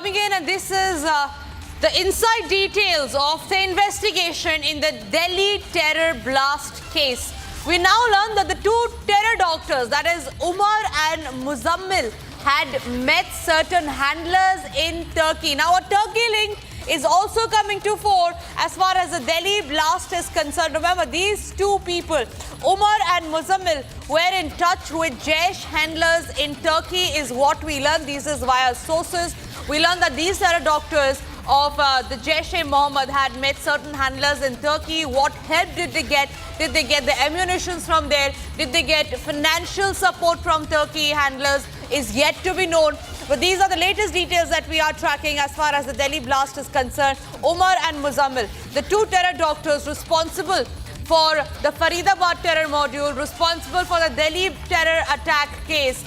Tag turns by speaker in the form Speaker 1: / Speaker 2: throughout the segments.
Speaker 1: coming in, and this is the inside details of the investigation in the Delhi terror blast case. We now learn that the two terror doctors, that is Umar and Muzammil, had met certain handlers in Turkey. Now, a Turkey link is also coming to fore as far as the Delhi blast is concerned. Remember, these two people, Umar and Muzammil, were in touch with Jaish handlers in Turkey is what we learned. This is via sources. We learned that these terror doctors of the Jaish-e Mohammad had met certain handlers in Turkey. What help did they get? Did they get the ammunitions from there? Did they get financial support from Turkey handlers? Is yet to be known. But these are the latest details that we are tracking as far as the Delhi blast is concerned. Umar and Muzammil, the two terror doctors responsible for the Faridabad terror module, responsible for the Delhi terror attack case,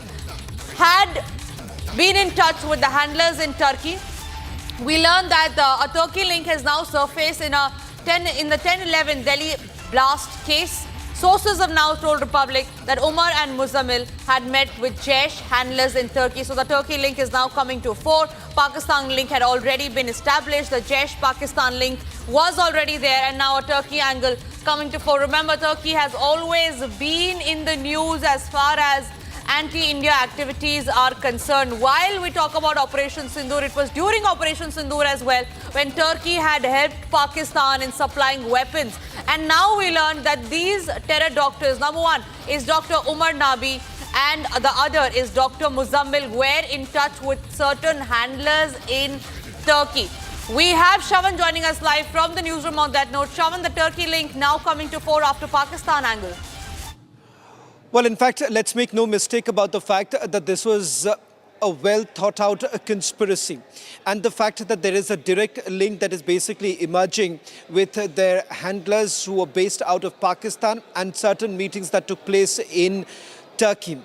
Speaker 1: had been in touch with the handlers in Turkey. We learned that a Turkey link has now surfaced in the 10/11 Delhi blast case. Sources have now told Republic that Umar and Muzammil had met with Jaish handlers in Turkey. So the Turkey link is now coming to fore. Pakistan link had already been established. The Jaish-Pakistan link was already there, and now a Turkey angle coming to fore. Remember, Turkey has always been in the news as far as anti-India activities are concerned. While we talk about Operation Sindoor, it was during Operation Sindoor as well when Turkey had helped Pakistan in supplying weapons. And now we learned that these terror doctors, number one is Dr. Umar Nabi and the other is Dr. Muzammil, were in touch with certain handlers in Turkey. We have Shavan joining us live from the newsroom on that note. Shavan, the Turkey link now coming to fore after Pakistan angle.
Speaker 2: Well, in fact, let's make no mistake about the fact that this was a well thought out conspiracy, and the fact that there is a direct link that is basically emerging with their handlers who were based out of Pakistan and certain meetings that took place in Turkey.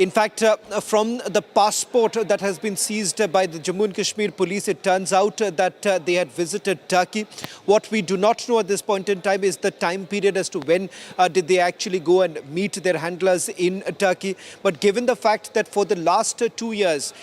Speaker 2: In fact, from the passport that has been seized by the Jammu and Kashmir police, it turns out that they had visited Turkey. What we do not know at this point in time is the time period as to when did they actually go and meet their handlers in Turkey. But given the fact that for the last 2 years,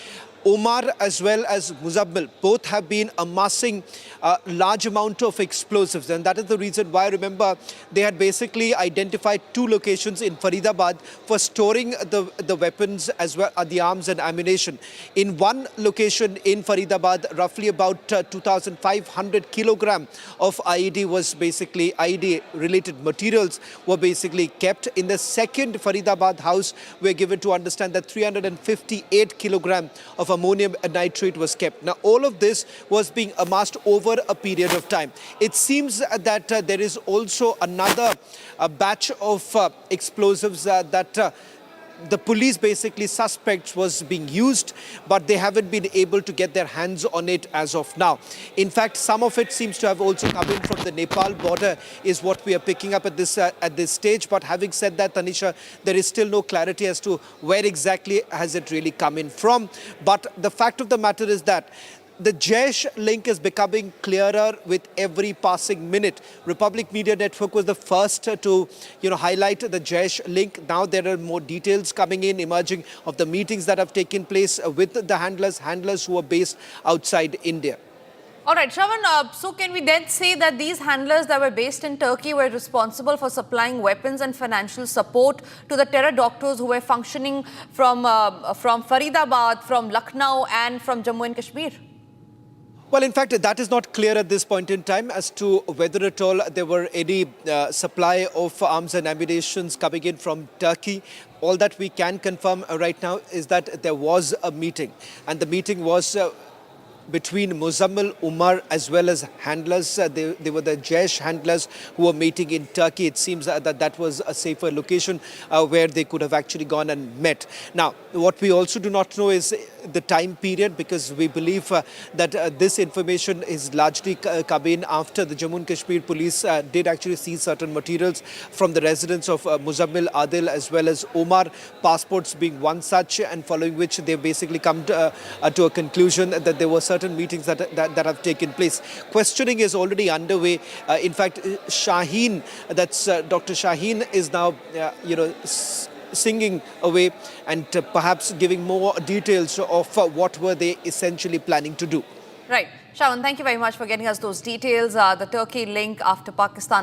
Speaker 2: Umar as well as Muzammil both have been amassing a large amount of explosives, and that is the reason why, remember, they had basically identified two locations in Faridabad for storing the weapons as well as the arms and ammunition. In one location in Faridabad, roughly about 2,500 kilogram of IED was basically IED related materials were basically kept. In the second Faridabad house, we're given to understand that 358 kilogram of ammonium nitrate was kept. Now, all of this was being amassed over a period of time. It seems that there is also another batch of explosives that the police basically suspects was being used, but they haven't been able to get their hands on it as of now. In fact, some of it seems to have also come in from the Nepal border is what we are picking up at this stage. But having said that, Tanisha, there is still no clarity as to where exactly has it really come in from. But the fact of the matter is that the Jaish link is becoming clearer with every passing minute. Republic Media Network was the first to highlight the Jaish link. Now there are more details coming in, emerging of the meetings that have taken place with the handlers who are based outside India.
Speaker 1: All right, Shravan, so can we then say that these handlers that were based in Turkey were responsible for supplying weapons and financial support to the terror doctors who were functioning from Faridabad, from Lucknow and from Jammu and Kashmir?
Speaker 2: Well, in fact, that is not clear at this point in time as to whether at all there were any supply of arms and ammunition coming in from Turkey. All that we can confirm right now is that there was a meeting, and the meeting was between Muzammil, Umar as well as handlers. They were the Jaish handlers who were meeting in Turkey. It seems that was a safer location where they could have actually gone and met. Now, what we also do not know is the time period, because we believe that this information is largely come in after the Jammu and Kashmir police did actually seize certain materials from the residence of Muzammil, Adil as well as Umar, passports being one such, and following which they basically come to a conclusion that there were certain meetings that have taken place. Questioning is already underway. In fact, Shaheen, that's Dr. Shaheen, is now, singing away and perhaps giving more details of what were they essentially planning to do.
Speaker 1: Right. Shravan, thank you very much for getting us those details. The Turkey link after Pakistan